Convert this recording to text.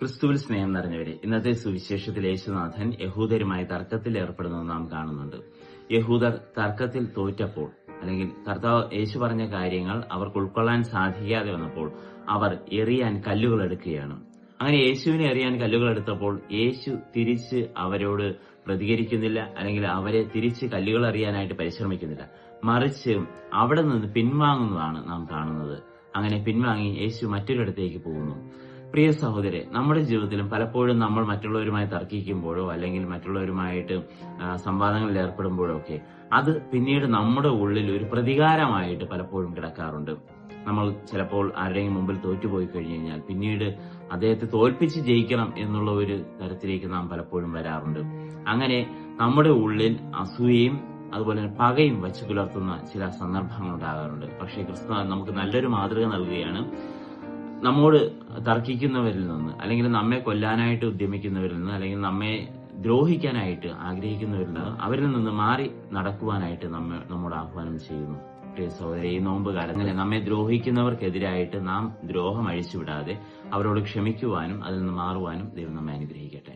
ക്രിസ്തുവിൽ സ്നേഹം നിറഞ്ഞവരെ, ഇന്നത്തെ സുവിശേഷത്തിൽ യേശുനാഥൻ യഹൂദരുമായി തർക്കത്തിൽ ഏർപ്പെടുന്നത് നാം കാണുന്നുണ്ട്. യഹൂദർ തർക്കത്തിൽ തോറ്റപ്പോൾ, അല്ലെങ്കിൽ കർത്താവ് യേശു പറഞ്ഞ കാര്യങ്ങൾ അവർക്ക് ഉൾക്കൊള്ളാൻ സാധിക്കാതെ വന്നപ്പോൾ അവർ എറിയാൻ കല്ലുകൾ എടുക്കുകയാണ്. അങ്ങനെ യേശുവിനെ എറിയാൻ കല്ലുകൾ എടുത്തപ്പോൾ യേശു തിരിച്ച് അവരോട് പ്രതികരിക്കുന്നില്ല, അല്ലെങ്കിൽ അവരെ തിരിച്ച് കല്ലുകൾ എറിയാനായിട്ട് പരിശ്രമിക്കുന്നില്ല. മറിച്ച് അവിടെ നിന്ന് പിൻവാങ്ങുന്നതാണ് നാം കാണുന്നത്. അങ്ങനെ പിൻവാങ്ങി യേശു മറ്റൊരിടത്തേക്ക് പോകുന്നു. പ്രിയ സഹോദരെ, നമ്മുടെ ജീവിതത്തിലും പലപ്പോഴും നമ്മൾ മറ്റുള്ളവരുമായി തർക്കിക്കുമ്പോഴോ അല്ലെങ്കിൽ മറ്റുള്ളവരുമായിട്ട് സംവാദങ്ങളിൽ ഏർപ്പെടുമ്പോഴോ ഒക്കെ അത് പിന്നീട് നമ്മുടെ ഉള്ളിൽ ഒരു പ്രതികാരമായിട്ട് പലപ്പോഴും കിടക്കാറുണ്ട്. നമ്മൾ ചിലപ്പോൾ ആരുടെയും മുമ്പിൽ തോറ്റുപോയി കഴിഞ്ഞു കഴിഞ്ഞാൽ പിന്നീട് അദ്ദേഹത്തെ തോൽപ്പിച്ച് ജയിക്കണം എന്നുള്ള ഒരു തരത്തിലേക്ക് നാം പലപ്പോഴും വരാറുണ്ട്. അങ്ങനെ നമ്മുടെ ഉള്ളിൽ അസൂയയും അതുപോലെ തന്നെ പകയും വച്ചു പുലർത്തുന്ന ചില സന്ദർഭങ്ങൾ ഉണ്ടാകാറുണ്ട്. പക്ഷേ ക്രിസ്തു നമുക്ക് നല്ലൊരു മാതൃക നൽകുകയാണ്. നമ്മോട് തർക്കിക്കുന്നവരിൽ നിന്ന്, അല്ലെങ്കിൽ നമ്മെ കൊല്ലാനായിട്ട് ഉദ്യമിക്കുന്നവരിൽ നിന്ന്, അല്ലെങ്കിൽ നമ്മെ ദ്രോഹിക്കാനായിട്ട് ആഗ്രഹിക്കുന്നവരിൽ നിന്ന്, അവരിൽ നിന്ന് മാറി നടക്കുവാനായിട്ട് നമ്മോട് ആഹ്വാനം ചെയ്യുന്നു. പ്രിയ സഹോദരി, ഈ നോമ്പ് കാലത്തിൽ നമ്മെ ദ്രോഹിക്കുന്നവർക്കെതിരായിട്ട് നാം ദ്രോഹം അഴിച്ചുവിടാതെ അവരോട് ക്ഷമിക്കുവാനും അതിൽ നിന്ന് മാറുവാനും ദൈവം നമ്മെ അനുഗ്രഹിക്കട്ടെ.